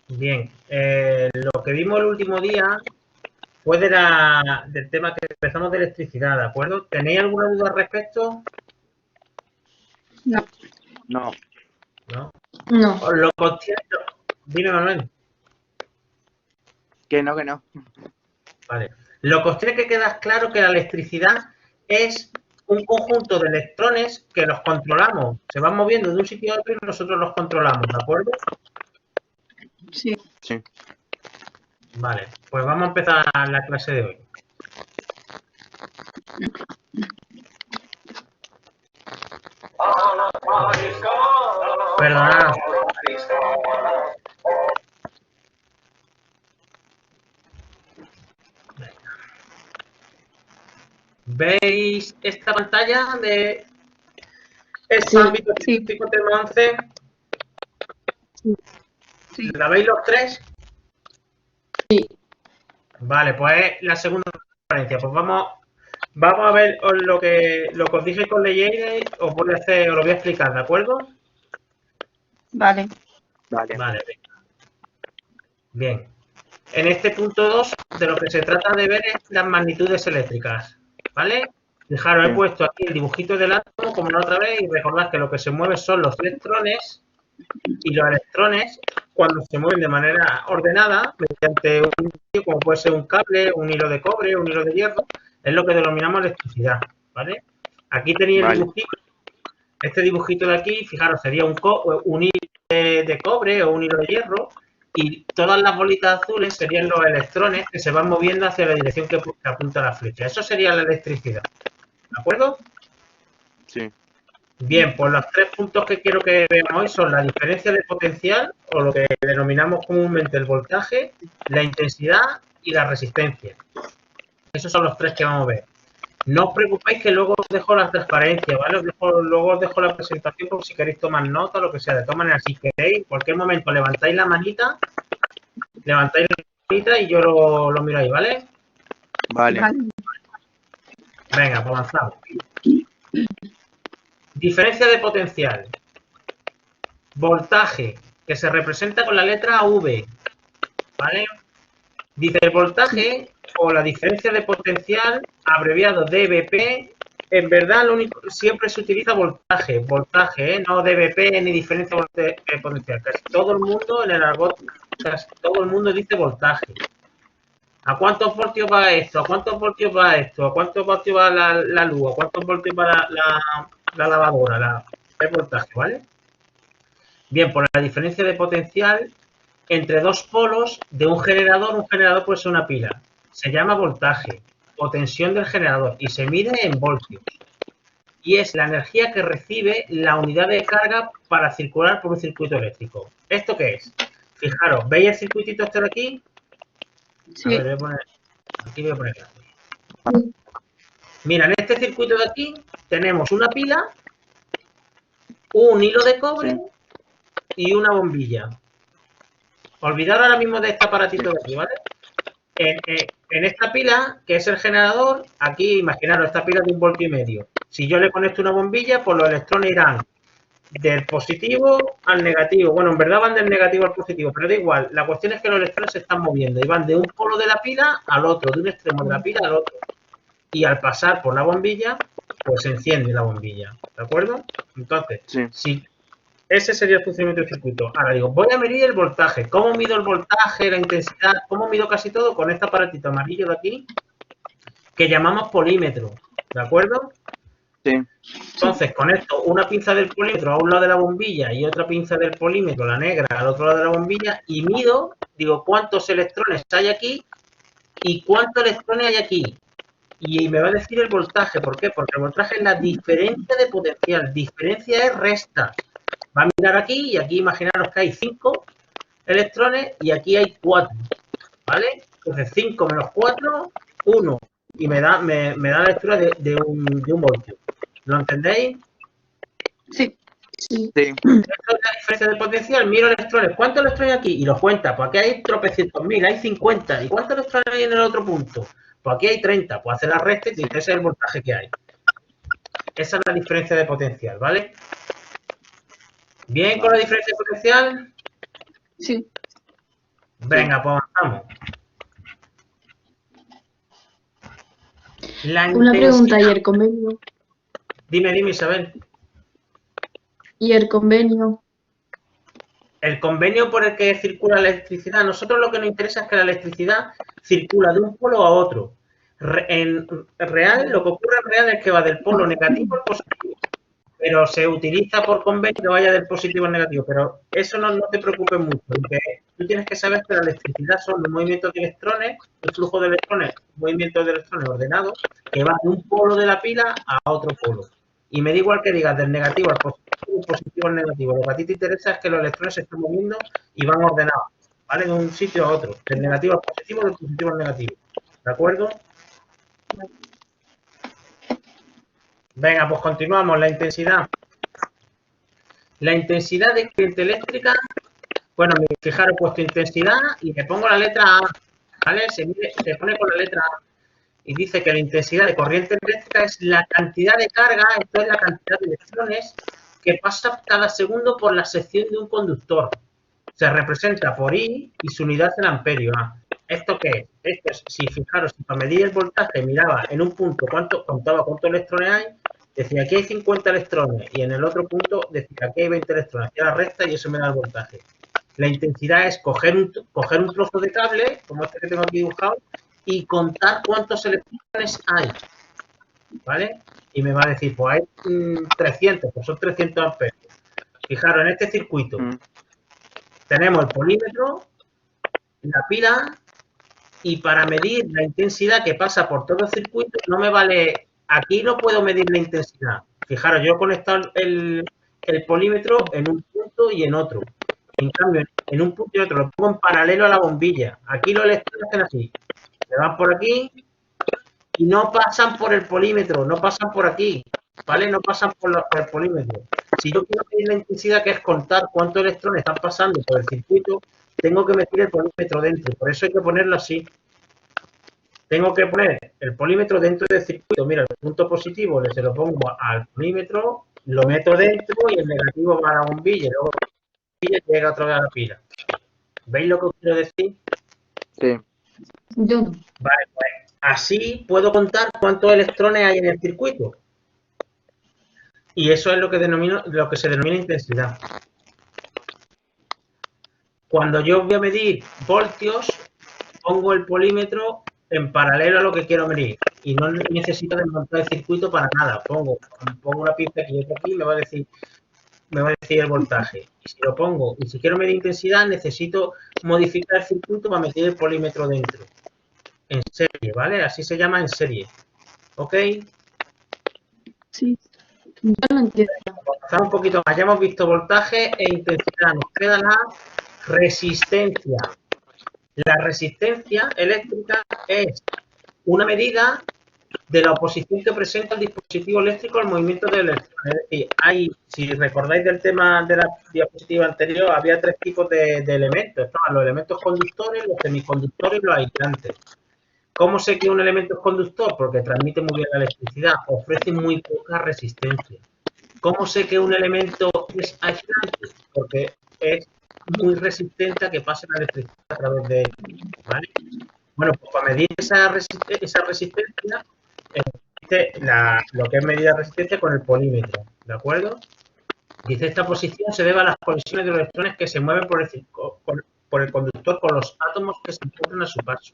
Bien, lo que vimos el último día fue del tema que empezamos de electricidad, ¿de acuerdo? ¿Tenéis alguna duda al respecto? No, No. ¿No? no. Os lo consciente. Dime, Manuel. Que no, que no. Vale. Lo que os tiene que quedar claro que la electricidad es un conjunto de electrones que los controlamos. Se van moviendo de un sitio a otro y nosotros los controlamos, ¿de acuerdo? Sí. Sí. Vale, pues vamos a empezar la clase de hoy. Perdonad. ¿Veis esta pantalla de Sí, ámbito sí. científico tema 11? Sí. ¿La veis los tres? Sí. Vale, pues la segunda conferencia. Pues vamos a ver lo que os dije con Leyeire, os lo voy a explicar, ¿de acuerdo? Vale. Vale. Vale, bien. En este punto 2 de lo que se trata de ver es las magnitudes eléctricas, ¿vale? Fijaros, he Sí. puesto aquí el dibujito del átomo, como la otra vez, y recordad que lo que se mueve son los electrones, y los electrones, cuando se mueven de manera ordenada, mediante un medio, como puede ser un cable, un hilo de cobre, un hilo de hierro, es lo que denominamos electricidad, ¿vale? Aquí tenéis el Vale. dibujito. Este dibujito de aquí, fijaros, sería un hilo de cobre o un hilo de hierro, y todas las bolitas azules serían los electrones que se van moviendo hacia la dirección que apunta la flecha. Eso sería la electricidad, ¿de acuerdo? Sí. Bien, pues los tres puntos que quiero que veamos hoy son la diferencia de potencial, o lo que denominamos comúnmente el voltaje, la intensidad y la resistencia. Esos son los tres que vamos a ver. No os preocupéis que luego os dejo la transparencia, ¿vale? Luego os dejo la presentación por si queréis tomar nota o lo que sea. De todas maneras, si queréis, en cualquier momento levantáis la manita y yo lo miro ahí, ¿vale? Vale. Venga, pues avanzamos. Diferencia de potencial. Voltaje, que se representa con la letra V, ¿vale? Dice el voltaje o la diferencia de potencial, abreviado dVp, en verdad siempre se utiliza voltaje, no dVp ni diferencia de potencial. Casi todo el mundo en el argot, casi todo el mundo dice voltaje. ¿A cuántos voltios va esto? ¿A cuántos voltios va esto? ¿A cuántos voltios va la luz? ¿A cuántos voltios va la lavadora? El voltaje, ¿vale? Bien, por la diferencia de potencial entre dos polos de un generador puede ser una pila. Se llama voltaje o tensión del generador y se mide en voltios. Y es la energía que recibe la unidad de carga para circular por un circuito eléctrico. ¿Esto qué es? Fijaros, ¿veis el circuitito este de aquí? Sí. A ver, aquí voy a poner aquí. Mira, en este circuito de aquí tenemos una pila, un hilo de cobre Sí. y una bombilla. Olvidad ahora mismo de este aparatito de aquí, ¿vale? En esta pila, que es el generador, aquí imaginaros esta pila de 1,5 voltios. Si yo le conecto una bombilla, pues los electrones irán del positivo al negativo. Bueno, en verdad van del negativo al positivo, pero da igual. La cuestión es que los electrones se están moviendo y van de un polo de la pila al otro, de un extremo de la pila al otro. Y al pasar por la bombilla, pues se enciende la bombilla. ¿De acuerdo? Entonces, Sí. si ese sería el funcionamiento del circuito. Ahora digo, voy a medir el voltaje. ¿Cómo mido el voltaje, la intensidad? ¿Cómo mido casi todo? Con este aparatito amarillo de aquí, que llamamos polímetro. ¿De acuerdo? Sí. Entonces, conecto una pinza del polímetro a un lado de la bombilla y otra pinza del polímetro, la negra, al otro lado de la bombilla, y mido, digo, cuántos electrones hay aquí y cuántos electrones hay aquí. Y me va a decir el voltaje. ¿Por qué? Porque el voltaje es la diferencia de potencial. Diferencia es resta. Va a mirar aquí y aquí imaginaros que hay 5 electrones y aquí hay 4, ¿vale? Entonces 5 menos 4, 1. Y me da la lectura de un voltio. ¿Lo entendéis? Sí. Sí. Esto es la diferencia de potencial. Miro electrones. ¿Cuántos electrones hay aquí? Y los cuenta. Pues aquí hay tropecientos mil, hay 50. ¿Y cuántos electrones hay en el otro punto? Pues aquí hay 30. Pues hace la resta y dice, ese es el voltaje que hay. Esa es la diferencia de potencial, ¿vale? ¿Bien con la diferencia de potencial? Sí. Venga, pues avanzamos. La Una pregunta, ¿y intensidad. el convenio? Dime, Isabel. ¿Y el convenio? El convenio por el que circula la electricidad, a nosotros lo que nos interesa es que la electricidad circula de un polo a otro. En real, lo que ocurre en real es que va del polo negativo al positivo, pero se utiliza por convenio que vaya del positivo al negativo, pero eso no te preocupes mucho, porque tú tienes que saber que la electricidad son los movimientos de electrones, el flujo de electrones, movimientos de electrones ordenados, que va de un polo de la pila a otro polo. Y me da igual que digas del negativo al positivo, del positivo al negativo. Lo que a ti te interesa es que los electrones se estén moviendo y van ordenados, ¿vale? De un sitio a otro, del negativo al positivo, del positivo al negativo. ¿De acuerdo? Venga, pues continuamos. La intensidad. La intensidad de corriente eléctrica, bueno, fijaros, he puesto intensidad y le pongo la letra A, ¿vale? Se pone con la letra A y dice que la intensidad de corriente eléctrica es la cantidad de carga, esto es la cantidad de electrones que pasa cada segundo por la sección de un conductor. Se representa por I y su unidad en amperio. ¿Esto qué es? Esto es, si fijaros, si para medir el voltaje miraba en un punto contaba cuántos electrones hay, decía aquí hay 50 electrones y en el otro punto decía aquí hay 20 electrones, hacía la recta y eso me da el voltaje. La intensidad es coger un trozo de cable, como este que tengo aquí dibujado, y contar cuántos electrones hay, ¿vale? Y me va a decir, pues hay 300, pues son 300 amperios. Fijaros, en este circuito tenemos el polímetro, la pila, y para medir la intensidad que pasa por todo el circuito no me vale, aquí no puedo medir la intensidad. Fijaros, yo he conectado el polímetro en un punto y en otro. En cambio, en un punto y otro lo pongo en paralelo a la bombilla. Aquí los electrones hacen así. Se van por aquí y no pasan por el polímetro, no pasan por aquí, ¿vale? No pasan por el polímetro. Si yo quiero medir la intensidad, que es contar cuántos electrones están pasando por el circuito, tengo que meter el polímetro dentro. Por eso hay que ponerlo así. Tengo que poner el polímetro dentro del circuito. Mira, el punto positivo se lo pongo al polímetro, lo meto dentro y el negativo va a la bombilla. Y luego la bombilla llega otra vez a la pila. ¿Veis lo que os quiero decir? Sí. Yo no. Vale, pues así puedo contar cuántos electrones hay en el circuito. Y eso es lo que se denomina intensidad. Cuando yo voy a medir voltios, pongo el polímetro en paralelo a lo que quiero medir. Y no necesito desmontar el circuito para nada. Pongo una pista aquí y otra aquí, me va a decir el voltaje. Y si lo pongo, y si quiero medir intensidad, necesito modificar el circuito para meter el polímetro dentro. En serie, ¿vale? Así se llama en serie. ¿Ok? Sí. Yo no entiendo. Avanzamos un poquito más. Ya hemos visto voltaje e intensidad. Nos queda la resistencia. La resistencia eléctrica es una medida de la oposición que presenta el dispositivo eléctrico al movimiento del electrón. Es decir, si recordáis del tema de la diapositiva anterior, había tres tipos de elementos. Estaban los elementos conductores, los semiconductores y los aislantes. ¿Cómo sé que un elemento es conductor? Porque transmite muy bien la electricidad, ofrece muy poca resistencia. ¿Cómo sé que un elemento es aislante? Porque es muy resistente a que pase la electricidad a través de él, ¿vale? Bueno, pues para medir esa resistencia, lo que es medir la resistencia con el polímetro, ¿de acuerdo? Dice, esta posición se debe a las colisiones de los electrones que se mueven por el conductor con los átomos que se encuentran a su paso.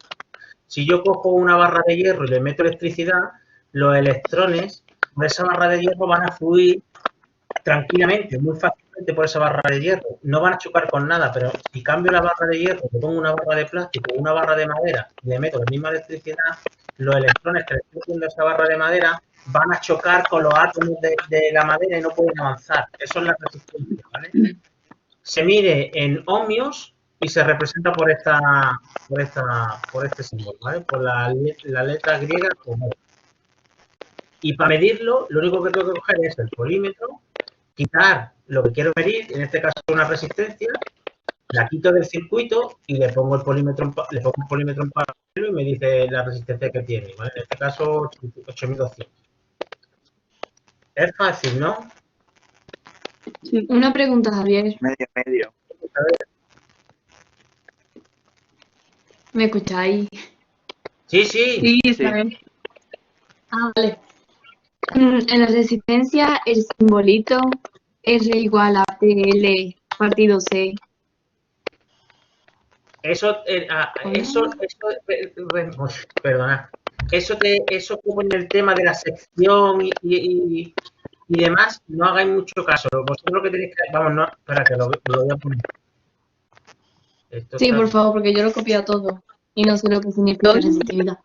Si yo cojo una barra de hierro y le meto electricidad, los electrones por esa barra de hierro van a fluir tranquilamente, muy fácilmente por esa barra de hierro. No van a chocar con nada, pero si cambio la barra de hierro, le pongo una barra de plástico, una barra de madera y le meto la misma electricidad, los electrones que le estoy metiendo a esa barra de madera van a chocar con los átomos de la madera y no pueden avanzar. Eso es la resistencia, ¿vale? Se mide en ohmios y se representa por este símbolo, ¿vale? Por la letra griega como. Y para medirlo, lo único que tengo que coger es el polímetro, quitar lo que quiero medir, en este caso una resistencia, la quito del circuito y le pongo el polímetro en paralelo y me dice la resistencia que tiene, ¿vale? En este caso 8200. Es fácil, ¿no? Sí. Una pregunta, Javier. Medio. A ver, ¿Me escucháis? Sí, sí. Sí, Sí. está bien. Ah, vale. En la resistencia el simbolito R igual a PL partido C. Eso, perdona. Eso como en el tema de la sección y demás, no hagáis mucho caso. Vosotros lo que tenéis que, vamos, no, espera que lo voy a poner. Esto Sí, está, por favor, porque yo lo he copiado todo y no sé lo que significa resistividad.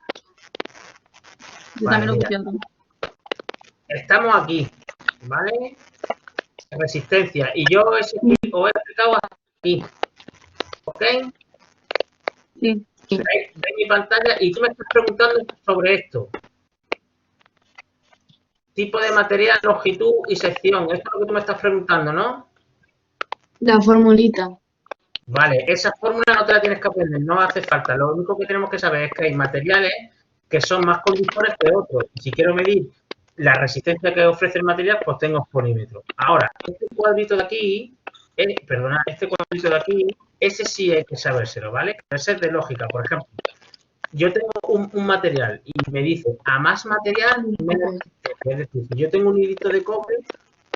Yo vale, también lo he mira. copiado todo. Estamos aquí, ¿vale? Resistencia. Y yo os he explicado hasta aquí, ¿ok? Sí. Veis mi pantalla y tú me estás preguntando sobre esto. Tipo de material, longitud y sección. Esto es lo que tú me estás preguntando, ¿no? La formulita. Vale, esa fórmula no te la tienes que aprender, no hace falta. Lo único que tenemos que saber es que hay materiales que son más conductores que otros. Y si quiero medir la resistencia que ofrece el material, pues tengo polímetros. Ahora, este cuadrito de aquí, perdona, este cuadrito de aquí, ese sí hay que sabérselo, ¿vale? Ese es de lógica. Por ejemplo, yo tengo un material y me dice, a más material, menos resistencia. Es decir, si yo tengo un hilito de cobre,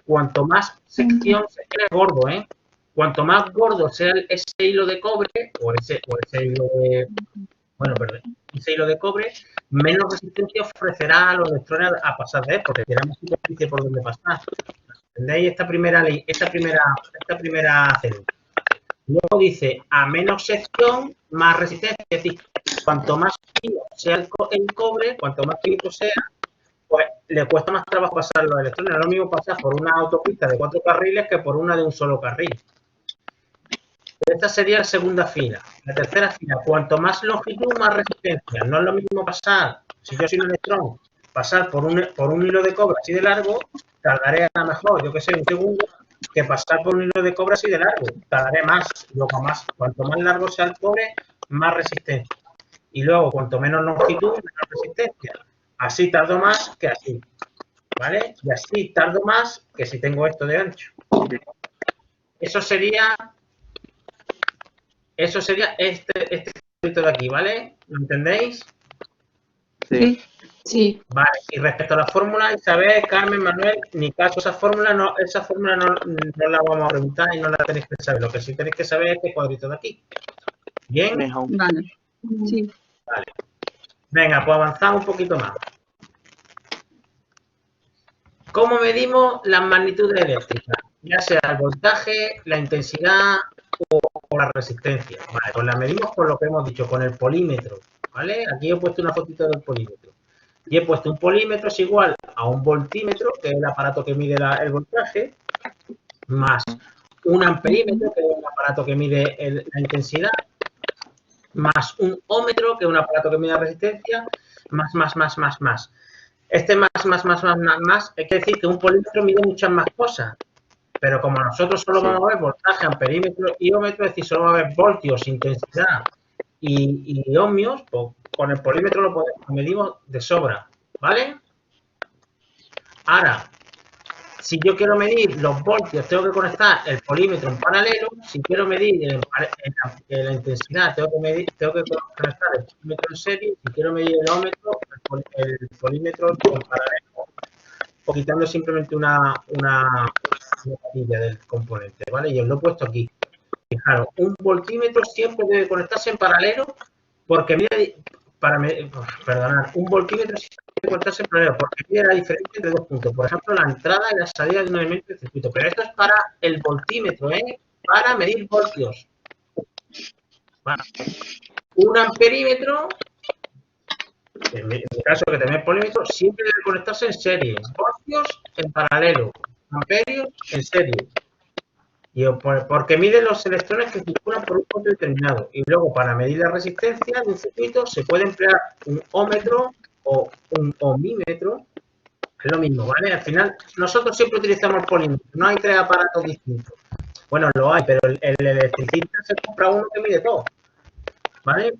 cuanto más sección se quede gordo, ¿eh? Cuanto más gordo sea ese hilo de cobre, o ese hilo de, bueno, perdón, ese hilo de cobre, menos resistencia ofrecerá a los electrones a pasar de él, porque tiene más superficie por donde pasar. ¿Entendéis esta primera ley, esta primera celda? Luego dice, a menos sección, más resistencia. Es decir, cuanto más fino sea el cobre, cuanto más finito sea, pues le cuesta más trabajo pasar los electrones. No es lo mismo pasar por una autopista de 4 carriles que por una de un solo carril. Esta sería la segunda fila. La tercera fila, cuanto más longitud, más resistencia. No es lo mismo pasar, si yo soy un electrón, pasar por un hilo de cobre así de largo, tardaré a lo mejor, yo que sé, un segundo, que pasar por un hilo de cobre así de largo. Tardaré más. Luego cuanto más largo sea el cobre, más resistencia. Y luego, cuanto menos longitud, menos resistencia. Así tardo más que así. ¿Vale? Y así tardo más que si tengo esto de ancho. Eso sería este de aquí, ¿vale? ¿Lo entendéis? Sí. Sí. Vale, y respecto a la fórmula, Isabel, Carmen, Manuel, ni caso, esa fórmula no la vamos a preguntar y no la tenéis que saber. Lo que sí tenéis que saber es este cuadrito de aquí. ¿Bien? Mejor. Vale. Sí. Vale. Venga, pues avanzamos un poquito más. ¿Cómo medimos las magnitudes eléctricas? Ya sea el voltaje, la intensidad o la resistencia. Vale, pues la medimos con lo que hemos dicho, con el polímetro. ¿Vale? Aquí he puesto una fotito del polímetro. Y he puesto un polímetro es igual a un voltímetro, que es el aparato que mide el voltaje, más un amperímetro, que es el aparato que mide la intensidad, más un ómetro, que es un aparato que mide la resistencia, más. Este más, hay que decir que un polímetro mide muchas más cosas. Pero como nosotros solo vamos a ver voltaje, amperímetro y ómetro, es decir, solo vamos a ver voltios, intensidad y ohmios, pues con el polímetro lo medimos de sobra, ¿vale? Ahora, si yo quiero medir los voltios, tengo que conectar el polímetro en paralelo. Si quiero medir la intensidad, tengo que conectar el polímetro en serie. Si quiero medir el ómetro, el polímetro en paralelo, o quitando simplemente una patilla del componente, ¿vale? Y os lo he puesto aquí. Fijaros, un voltímetro siempre debe conectarse en paralelo porque mide, perdonad, un voltímetro siempre debe conectarse en paralelo porque mide la diferencia entre dos puntos. Por ejemplo, la entrada y la salida de un elemento del circuito. Pero esto es para el voltímetro, ¿eh? Para medir voltios. Bueno, un amperímetro, en mi caso que también es polímetro, siempre debe conectarse en serie. Voltios en paralelo, amperios en serie. Porque mide los electrones que circulan por un punto determinado. Y luego, para medir la resistencia de un circuito, se puede emplear un ómetro o un ohmímetro. Es lo mismo, ¿vale? Al final, nosotros siempre utilizamos el polímetro. No hay tres aparatos distintos. Bueno, lo hay, pero el electricista se compra uno que mide todo. ¿Vale?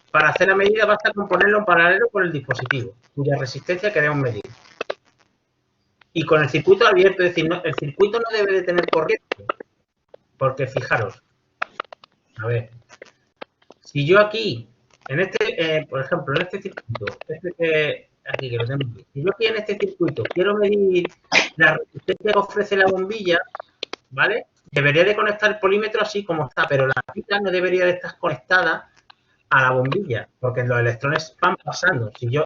Para hacer la medida basta con ponerlo en paralelo con el dispositivo, cuya resistencia queremos medir. Y con el circuito abierto, es decir, el circuito no debe de tener corriente. Porque fijaros, a ver, Si yo aquí, en este, por ejemplo, en este circuito, aquí que lo tengo aquí, si yo aquí en este circuito quiero medir la resistencia que ofrece la bombilla, ¿vale? Debería de conectar el polímetro así como está, pero la pila no debería de estar conectada a la bombilla, porque los electrones van pasando. Si yo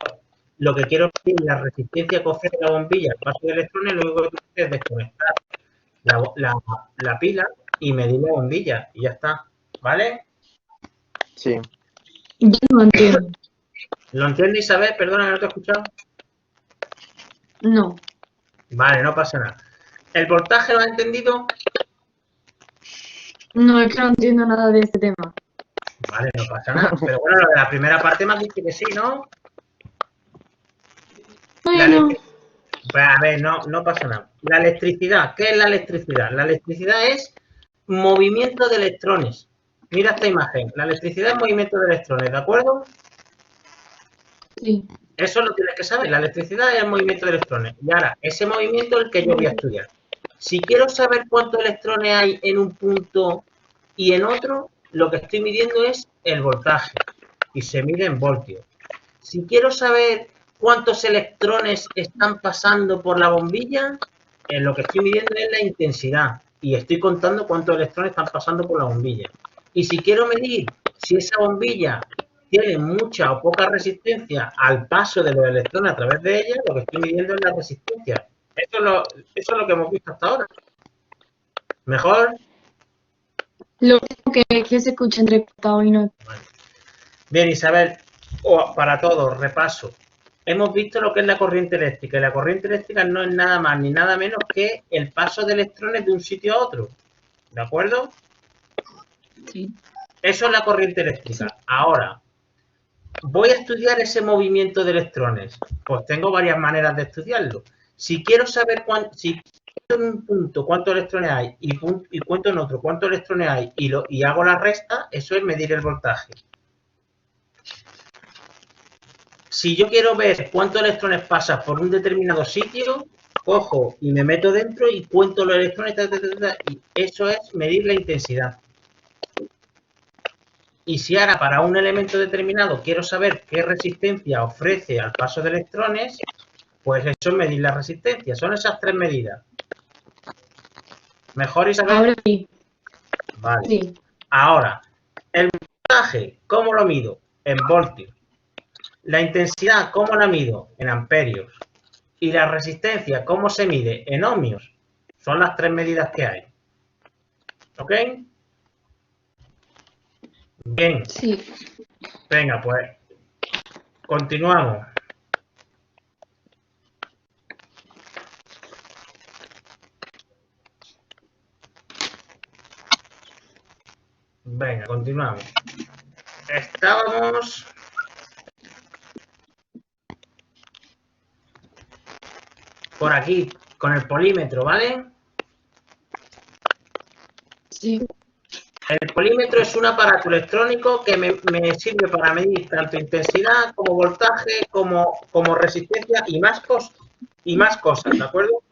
lo que quiero es la resistencia que ofrece la bombilla al paso de electrones, lo único que tengo que es desconectar la pila y medir la bombilla y ya está, ¿vale? Sí. Yo no entiendo. ¿Lo entiendes, Isabel? Perdona, que no te he escuchado. No. Vale, no pasa nada. ¿El voltaje lo has entendido? No, es que no entiendo nada de este tema. Vale, no pasa nada. Pero bueno, lo de la primera parte me has dicho que sí, ¿no? La Bueno, electricidad. Pues a ver, no pasa nada. La electricidad, ¿qué es la electricidad? La electricidad es movimiento de electrones. Mira esta imagen. La electricidad es movimiento de electrones, ¿de acuerdo? sí. Eso lo tienes que saber. La electricidad es el movimiento de electrones. Y ahora, ese movimiento es el que yo voy a estudiar. Si quiero saber cuántos electrones hay en un punto y en otro, lo que estoy midiendo es el voltaje. Y se mide en voltios. Si quiero saber cuántos electrones están pasando por la bombilla, lo que estoy midiendo es la intensidad. Y estoy contando cuántos electrones están pasando por la bombilla. Y si quiero medir si esa bombilla tiene mucha o poca resistencia al paso de los electrones a través de ella, lo que estoy midiendo es la resistencia. Eso es lo que hemos visto hasta ahora. ¿Mejor? Lo único que se escucha entrecortado y no. Bien, Isabel, para todos, repaso. Hemos visto lo que es la corriente eléctrica, y la corriente eléctrica no es nada más ni nada menos que el paso de electrones de un sitio a otro. ¿De acuerdo? Sí. Eso es la corriente eléctrica. Ahora, voy a estudiar ese movimiento de electrones. Pues tengo varias maneras de estudiarlo. Si quiero saber si cuento en un punto cuántos electrones hay y cuento en otro cuántos electrones hay y hago la resta, eso es medir el voltaje. Si yo quiero ver cuántos electrones pasan por un determinado sitio, cojo y me meto dentro y cuento los electrones, y eso es medir la intensidad. Y si ahora para un elemento determinado quiero saber qué resistencia ofrece al paso de electrones, pues eso es medir la resistencia. Son esas tres medidas. ¿Mejor, Isabel? Ahora sí. Vale. Sí. Ahora, el voltaje, ¿cómo lo mido? En voltios. La intensidad, ¿cómo la mido? En amperios. Y la resistencia, ¿cómo se mide? En ohmios. Son las tres medidas que hay. ¿Ok? Bien. Sí. Venga, pues continuamos. Venga, continuamos. Estábamos por aquí con el polímetro, ¿vale? Sí. El polímetro es un aparato electrónico que me sirve para medir tanto intensidad como voltaje, como resistencia y más cosas, ¿de acuerdo?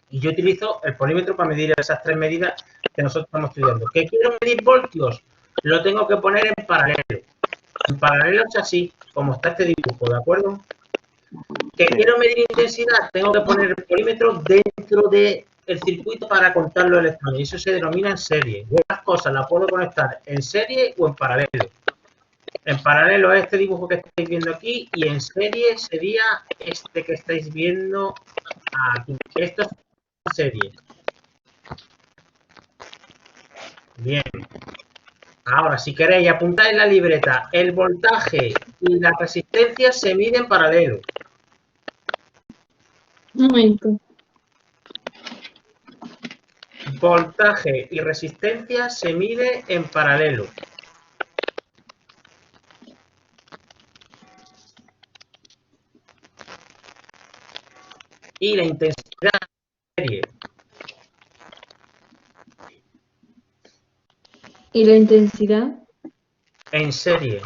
Y yo utilizo el polímetro para medir esas tres medidas que nosotros estamos estudiando. ¿Que quiero medir voltios? Lo tengo que poner en paralelo. En paralelo es así, como está este dibujo, ¿de acuerdo? ¿Que Sí. quiero medir intensidad? Tengo que poner el polímetro dentro del circuito para contar los electrones. Y eso se denomina en serie. Yo las cosas las puedo conectar en serie o en paralelo. En paralelo es este dibujo que estáis viendo aquí y en serie sería este que estáis viendo aquí. Esto es serie. Bien. Ahora, si queréis, apuntáis en la libreta. El voltaje y la resistencia se miden en paralelo. Un momento. Voltaje y resistencia se mide en paralelo. Y la intensidad en serie. ¿Y la intensidad? En serie.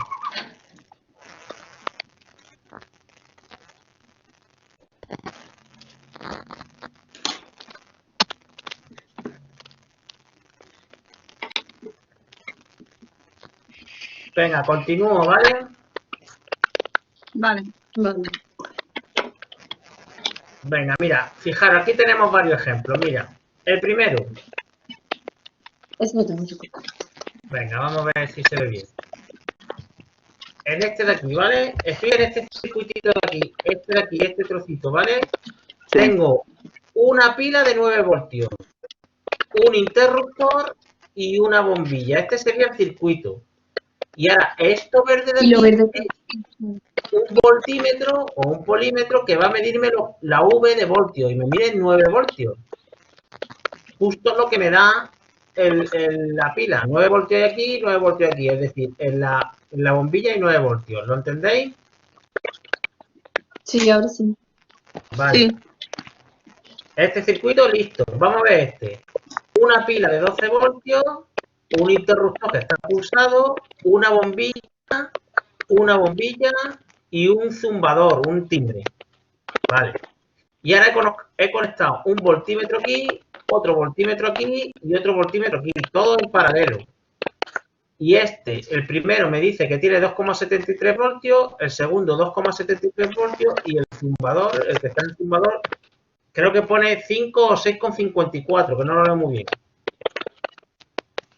Venga, continúo, ¿vale? Vale. Vale. Venga, mira, fijaros, aquí tenemos varios ejemplos. Mira, el primero. Eso lo tengo yo. Venga, vamos a ver si se ve bien. En este de aquí, ¿vale? Estoy en este circuitito de aquí, este trocito, ¿vale? Sí. Tengo una pila de 9 voltios, un interruptor y una bombilla. Este sería el circuito. Y ahora, esto verde de Y lo aquí verde. es un voltímetro o un polímetro que va a medirme la V de voltios y me mide 9 voltios. Justo lo que me da la pila. 9 voltios de aquí, 9 voltios de aquí. Es decir, en la bombilla hay 9 voltios. ¿Lo entendéis? Sí, ahora sí. Vale. Sí. Este circuito, listo. Vamos a ver este. Una pila de 12 voltios, un interruptor que está pulsado, una bombilla y un zumbador, un timbre. Vale. Y ahora he conectado un voltímetro aquí, otro voltímetro aquí y otro voltímetro aquí, todo en paralelo. Y el primero me dice que tiene 2,73 voltios, el segundo 2,73 voltios y el zumbador, el que está en el zumbador, creo que pone 5 o 6,54, que no lo veo muy bien.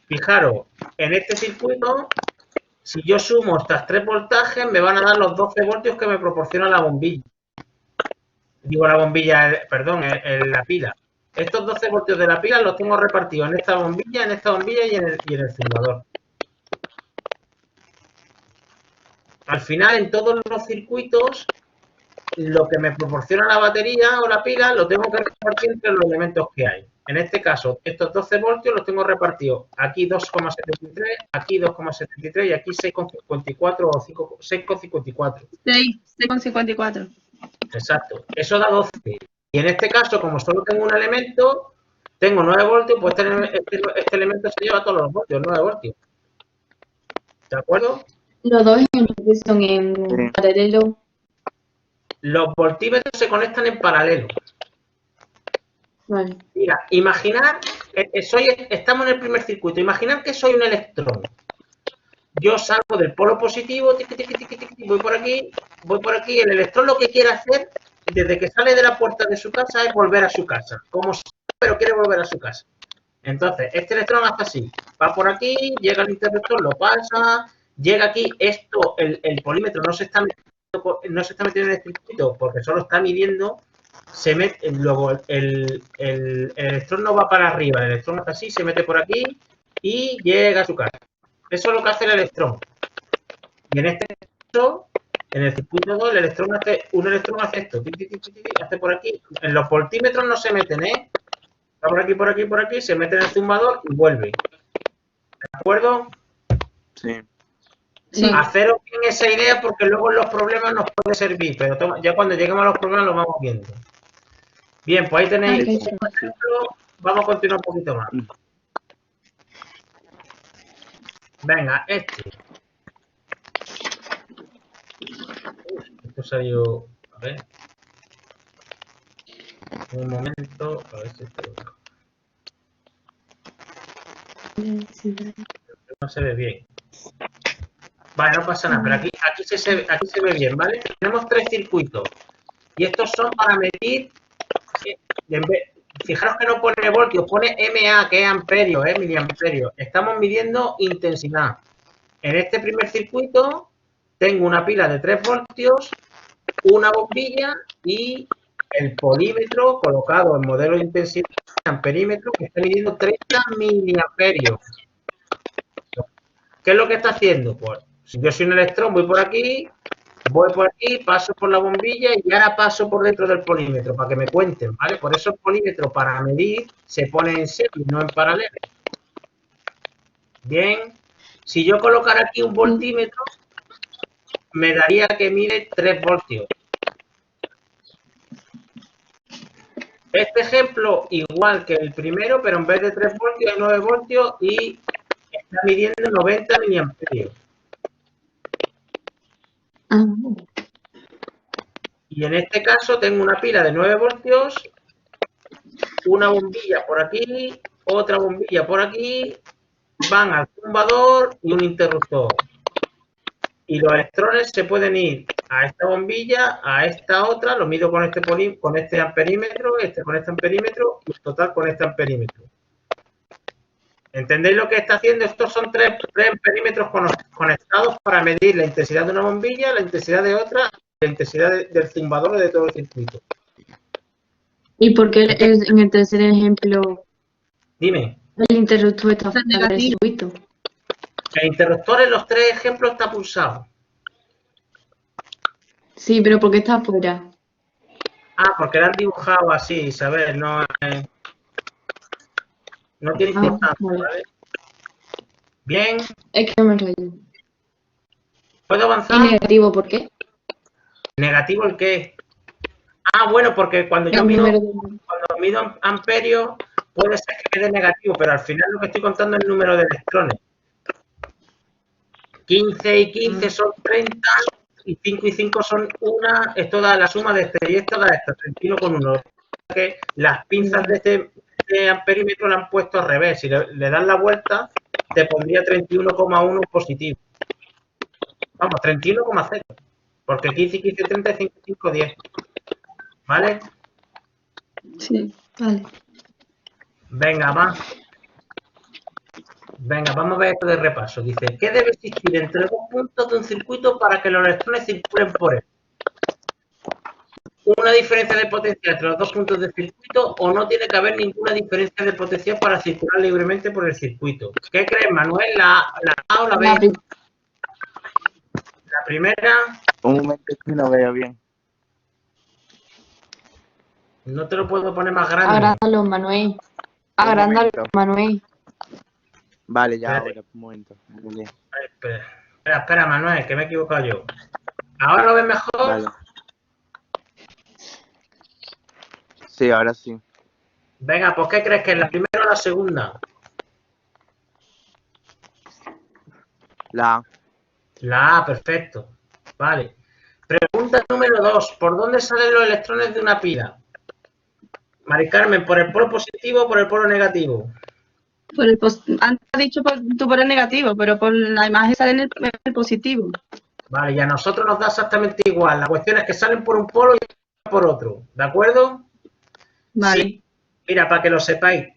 Fijaros, en este circuito, si yo sumo estas 3 voltajes, me van a dar los 12 voltios que me proporciona la bombilla. Digo la bombilla, perdón, la pila. Estos 12 voltios de la pila los tengo repartidos en esta bombilla y en el zumbador. Al final, en todos los circuitos, lo que me proporciona la batería o la pila lo tengo que repartir entre los elementos que hay. En este caso, estos 12 voltios los tengo repartidos aquí 2,73, aquí 2,73 y aquí 6,54 o 6,54. 6,54. Exacto. Eso da 12. Y en este caso, como solo tengo un elemento, tengo 9 voltios, pues este elemento se lleva todos los voltios, 9 voltios. ¿De acuerdo? Los dos ejemplos son en Sí. paralelo. Los voltímetros se conectan en paralelo. Vale. Mira, imaginar, estamos en el primer circuito, imaginar que soy un electrón. Yo salgo del polo positivo, voy por aquí, el electrón lo que quiere hacer, desde que sale de la puerta de su casa, es volver a su casa. Como si, pero quiere volver a su casa. Entonces, este electrón hace así, va por aquí, llega al interruptor, lo pasa, llega aquí, el polímetro no se está metiendo en el circuito porque solo está midiendo, luego el electrón no va para arriba, el electrón hace así, se mete por aquí y llega a su casa. Eso es lo que hace el electrón. Y en este caso, en el circuito 2, un electrón hace esto, hace por aquí. En los voltímetros no se meten, ¿eh? Está por aquí, se mete en el zumbador y vuelve. ¿De acuerdo? Sí. Sí. Haceros bien esa idea porque luego en los problemas nos puede servir, pero ya cuando lleguemos a los problemas los vamos viendo. Bien, pues ahí tenéis Ok. un ejemplo. Vamos a continuar un poquito más. Venga, Esto salió. A ver. Un momento. A ver si esto no se ve bien. Vale, no pasa nada, pero aquí se ve bien, ¿vale? Tenemos 3 circuitos. Y estos son para medir. Fijaros que no pone voltios, pone MA, que es amperio, miliamperios. Estamos midiendo intensidad. En este primer circuito tengo una pila de 3 voltios, una bombilla y el polímetro colocado en modelo de intensidad amperímetro que está midiendo 30 miliamperios. ¿Qué es lo que está haciendo? Pues si yo soy un electrón, voy por aquí, paso por la bombilla y ahora paso por dentro del polímetro para que me cuenten, ¿vale? Por eso el polímetro para medir se pone en serie, no en paralelo. Bien, si yo colocara aquí un voltímetro, me daría que mide 3 voltios. Este ejemplo, igual que el primero, pero en vez de 3 voltios, hay 9 voltios y está midiendo 90 miliamperios. Ah, Y en este caso tengo una pila de 9 voltios, una bombilla por aquí, otra bombilla por aquí, van al zumbador y un interruptor. Y los electrones se pueden ir a esta bombilla, a esta otra, lo mido con este amperímetro, este con este amperímetro y total con este amperímetro. ¿Entendéis lo que está haciendo? Estos son tres amperímetros conectados para medir la intensidad de una bombilla, la intensidad de otra, la intensidad del zumbador de todo el circuito. ¿Y por qué en el tercer ejemplo Dime. el interruptor está fuera del negativo. circuito? El interruptor en los tres ejemplos está pulsado. Sí, pero ¿por qué está fuera? Ah, porque lo han dibujado así, Isabel, no tiene importancia, vale. ¿vale? Bien, Es que me rayo. ¿puedo ¿Y avanzar? negativo por qué? ¿Negativo el qué? Ah, bueno, porque cuando yo El mido, número cuando mido amperios, puede ser que quede negativo, pero al final lo que estoy contando es el número de electrones. 15 y 15 son 30, y 5 y 5 son 1, esto da la suma de este y esto da esto, 31 con 1. Que las pinzas de este amperímetro la han puesto al revés. Si le das la vuelta, te pondría 31,1 positivo. Vamos, 31,0. Porque 15 y 15, 30 y 5 y 5, 10. ¿Vale? Sí. Vale. Venga, va. Venga, vamos a ver esto de repaso. Dice, ¿qué debe existir entre dos puntos de un circuito para que los electrones circulen por él? ¿Una diferencia de potencia entre los dos puntos del circuito o no tiene que haber ninguna diferencia de potencia para circular libremente por el circuito? ¿Qué crees, Manuel? ¿La A o la B? La primera, Un momento que no veo bien. no te lo puedo poner más grande. Agrándalo, Manuel. Agrándalo, momento. Manuel. Vale, ya Espérate. ahora, un momento. Vale. Espera, Manuel, que me he equivocado yo. ¿Ahora lo ves mejor? Vale. Sí, ahora sí. Venga, pues ¿qué crees que es la primera o la segunda? La A. La A, perfecto. Vale. Pregunta número 2. ¿Por dónde salen los electrones de una pila? Mari Carmen, ¿por el polo positivo o por el polo negativo? Antes has dicho tú por el negativo, pero por la imagen sale en el positivo. Vale, y a nosotros nos da exactamente igual. La cuestión es que salen por un polo y por otro. ¿De acuerdo? Vale. Sí. Mira, para que lo sepáis,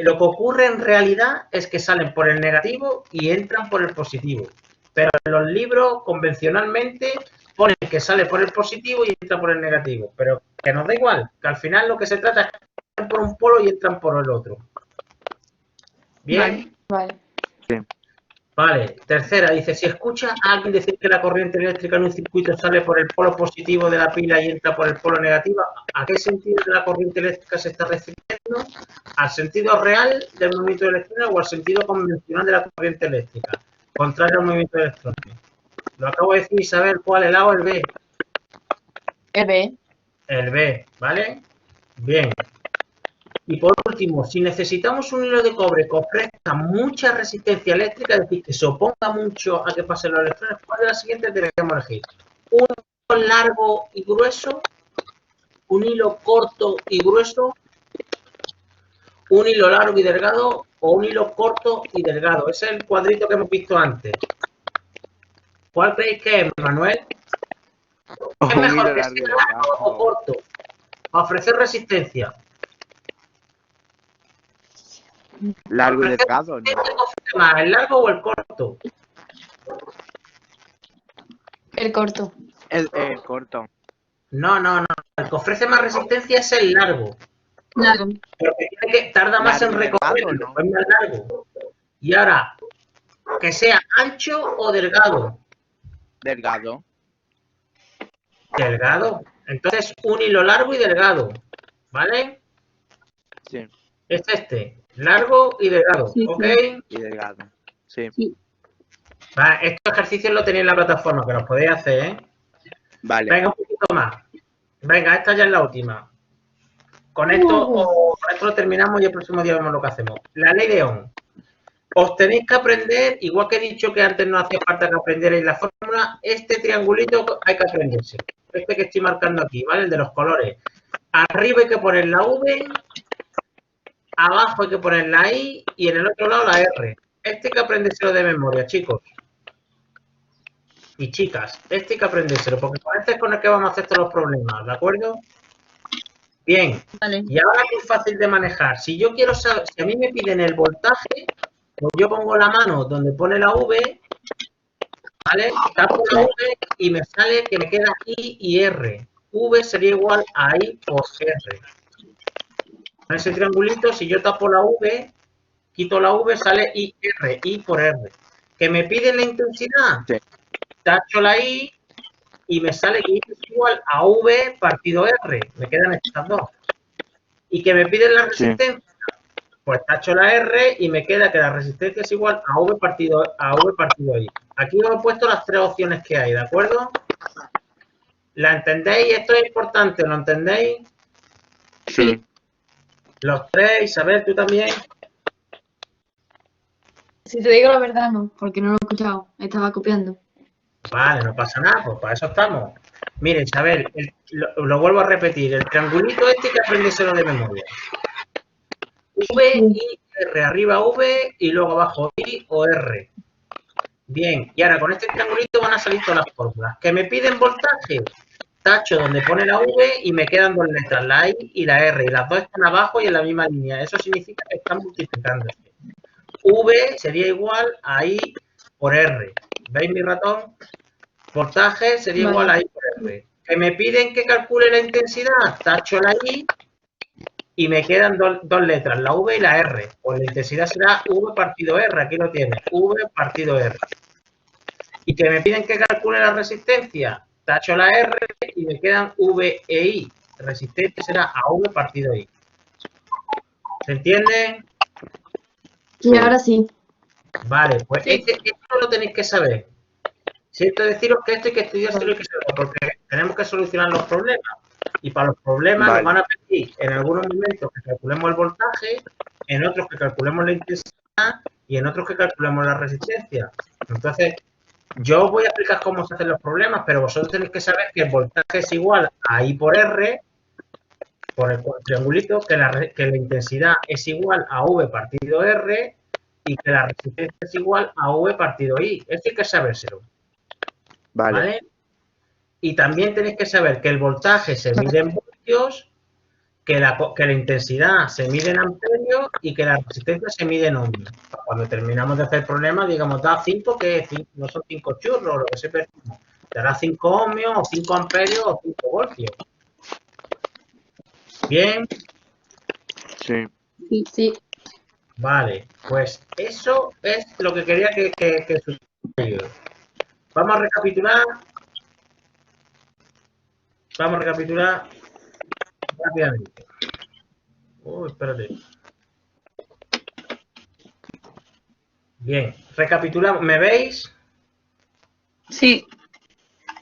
lo que ocurre en realidad es que salen por el negativo y entran por el positivo. Pero en los libros, convencionalmente, ponen que sale por el positivo y entra por el negativo. Pero que nos da igual, que al final lo que se trata es que salen por un polo y entran por el otro. ¿Bien? Vale. Sí. Vale, tercera, dice, si escucha a alguien decir que la corriente eléctrica en un circuito sale por el polo positivo de la pila y entra por el polo negativo, ¿a qué sentido de la corriente eléctrica se está refiriendo? ¿Al sentido real del movimiento de electrones o al sentido convencional de la corriente eléctrica? Contrario al movimiento de electrones. Lo acabo de decir, Isabel, ¿cuál? ¿El A o el B? El B. El B, ¿vale? Bien. Y por último, si necesitamos un hilo de cobre que ofrezca mucha resistencia eléctrica, es decir, que se oponga mucho a que pasen los electrones, ¿cuál de las siguientes deberíamos elegir? ¿Un hilo largo y grueso? ¿Un hilo corto y grueso? ¿Un hilo largo y delgado? ¿O un hilo corto y delgado? Ese es el cuadrito que hemos visto antes. ¿Cuál creéis que es, Manuel? ¿Es Un mejor hilo que largo y sea largo o delgado. corto? Para ofrecer resistencia. Largo y delgado, ¿no? ¿Qué ofrece más, el largo o el corto? El corto. El corto. No. El que ofrece más resistencia es el largo. Claro. Porque tarda más en Largo y delgado, recorrerlo, ¿no? es más largo. Y ahora, que sea ancho o delgado. Delgado. Delgado. Entonces, un hilo largo y delgado. ¿Vale? Sí. Es este. Largo y delgado. Sí, ¿Ok? Y delgado. Sí. Sí. Va, estos ejercicios los tenéis en la plataforma, que los podéis hacer, ¿eh? Vale. Venga, un poquito más. Venga, esta ya es la última. Con esto lo terminamos y el próximo día vemos lo que hacemos. La ley de Ohm. Os tenéis que aprender, igual que he dicho que antes no hacía falta que aprendierais la fórmula, este triangulito hay que aprenderse. Este que estoy marcando aquí, ¿vale? El de los colores. Arriba hay que poner la V, abajo hay que poner la I y en el otro lado la R. Este hay que aprendérselo de memoria, chicos. Y chicas, este hay que aprendérselo, porque con este es con el que vamos a hacer todos los problemas, ¿de acuerdo? Bien, Vale. y ahora que es fácil de manejar. Si yo quiero saber, si a mí me piden el voltaje, pues yo pongo la mano donde pone la V, ¿vale? Tapo la V y me sale que me queda I y R. V sería igual a I por R. Con ese triangulito, si yo tapo la V, quito la V, sale I por R. ¿Que me piden la intensidad? Sí. Tacho la I y me sale que I es igual a V partido R. Me quedan estas dos. ¿Y que me piden la resistencia? Pues tacho la R y me queda que la resistencia es igual a V partido I. Aquí os he puesto las tres opciones que hay, ¿de acuerdo? ¿La entendéis? Esto es importante, ¿lo entendéis? Sí. Los tres, Isabel, tú también. Si te digo la verdad, no, porque no lo he escuchado. Estaba copiando. Vale, no pasa nada, pues para eso estamos. Miren, Isabel, lo vuelvo a repetir, el triangulito este que aprendéselo de memoria. V, I, R, arriba V y luego abajo I o R. Bien, y ahora con este triangulito van a salir todas las fórmulas. ¿Que me piden voltaje? Tacho donde pone la V y me quedan dos letras, la I y la R, y las dos están abajo y en la misma línea. Eso significa que están multiplicándose. V sería igual a I por R. ¿Veis mi ratón? Voltaje sería igual a I por R. ¿Que me piden que calcule la intensidad? Tacho la I y me quedan dos letras, la V y la R. Pues la intensidad será V partido R. Aquí lo tienes, V partido R. ¿Y que me piden que calcule la resistencia? Tacho la R y me quedan V e I. Resistencia será a V partido I. ¿Se entiende? Y ahora sí. Vale, pues esto lo tenéis que saber. Siento deciros que esto hay que estudiárselo y que saberlo, porque tenemos que solucionar los problemas. Y para los problemas nos van a pedir en algunos momentos que calculemos el voltaje, en otros que calculemos la intensidad y en otros que calculemos la resistencia. Entonces, yo os voy a explicar cómo se hacen los problemas, pero vosotros tenéis que saber que el voltaje es igual a I por R, por el triangulito, que la intensidad es igual a V partido R y que la resistencia es igual a V partido I. Esto hay que sabérselo. ¿Vale? Y también tenéis que saber que el voltaje se mide en voltios, que la intensidad se mide en amperios y que la resistencia se mide en ohmios. Cuando terminamos de hacer el problema, digamos, da 5, que no son 5 churros, lo que se percibe. Dará 5 ohmios, o 5 amperios, o 5 voltios. ¿Bien? Sí. Sí. Vale, pues eso es lo que quería que sucediera. Vamos a recapitular. Vamos a recapitular rápidamente. Espérate. Bien, recapitulamos. ¿Me veis? Sí.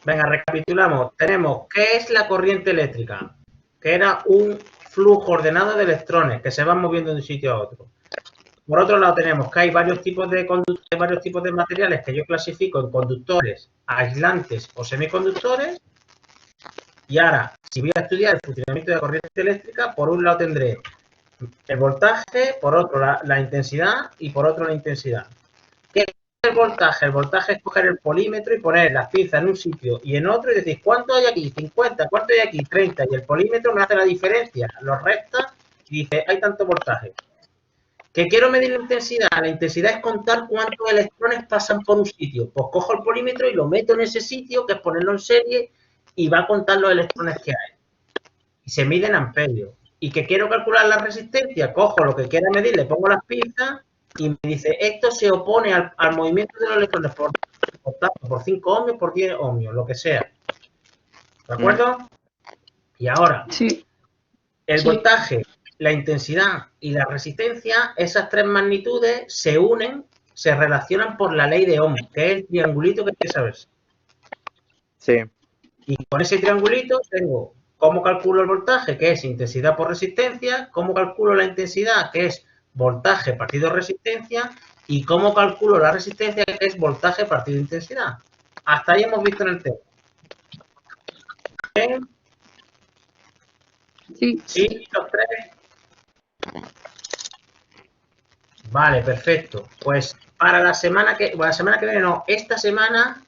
Venga, recapitulamos. Tenemos, ¿qué es la corriente eléctrica? Que era un flujo ordenado de electrones que se van moviendo de un sitio a otro. Por otro lado, tenemos que hay varios tipos de materiales que yo clasifico en conductores, aislantes o semiconductores. Y ahora, si voy a estudiar el funcionamiento de la corriente eléctrica, por un lado tendré el voltaje, por otro la intensidad y por otro la intensidad. ¿Qué es el voltaje? El voltaje es coger el polímetro y poner las pinzas en un sitio y en otro y decir, ¿cuánto hay aquí? 50, ¿cuánto hay aquí? 30. Y el polímetro me hace la diferencia, lo resta y dice, hay tanto voltaje. ¿Que quiero medir la intensidad? La intensidad es contar cuántos electrones pasan por un sitio. Pues cojo el polímetro y lo meto en ese sitio, que es ponerlo en serie, y va a contar los electrones que hay. Y se mide en amperios. ¿Y que quiero calcular la resistencia? Cojo lo que quiera medir, le pongo las pinzas y me dice, esto se opone al movimiento de los electrones por 5 ohmios, por 10 ohmios, lo que sea. ¿De acuerdo? Y ahora, el voltaje, la intensidad y la resistencia, esas tres magnitudes se unen, se relacionan por la ley de Ohm, que es el triangulito que hay que saber. Sí. Y con ese triangulito tengo cómo calculo el voltaje, que es intensidad por resistencia, cómo calculo la intensidad, que es voltaje partido resistencia, y cómo calculo la resistencia, que es voltaje partido intensidad. Hasta ahí hemos visto en el tema. ¿Bien? Sí, los tres. Vale, perfecto. Pues para la semana que viene, no, esta semana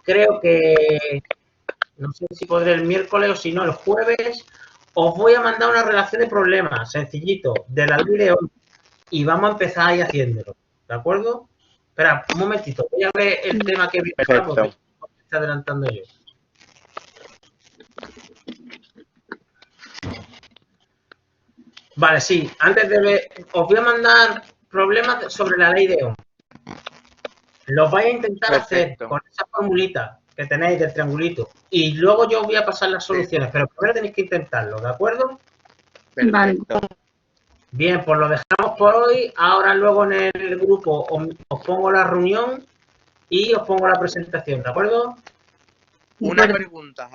creo que, no sé si podré el miércoles o si no, el jueves, os voy a mandar una relación de problemas, sencillito, de la ley de hoy. Y vamos a empezar ahí haciéndolo, ¿de acuerdo? Espera, un momentito, voy a ver el tema que vi. Perfecto. Porque me estoy adelantando yo. Vale, sí, antes de ver, os voy a mandar problemas sobre la ley de Ohm. Los vais a intentar hacer Perfecto. con esa formulita que tenéis del triangulito. Y luego yo os voy a pasar las soluciones, pero primero tenéis que intentarlo, ¿de acuerdo? Perfecto. Bien, pues lo dejamos por hoy. Ahora luego en el grupo os pongo la reunión y os pongo la presentación, ¿de acuerdo? Una Bueno. pregunta.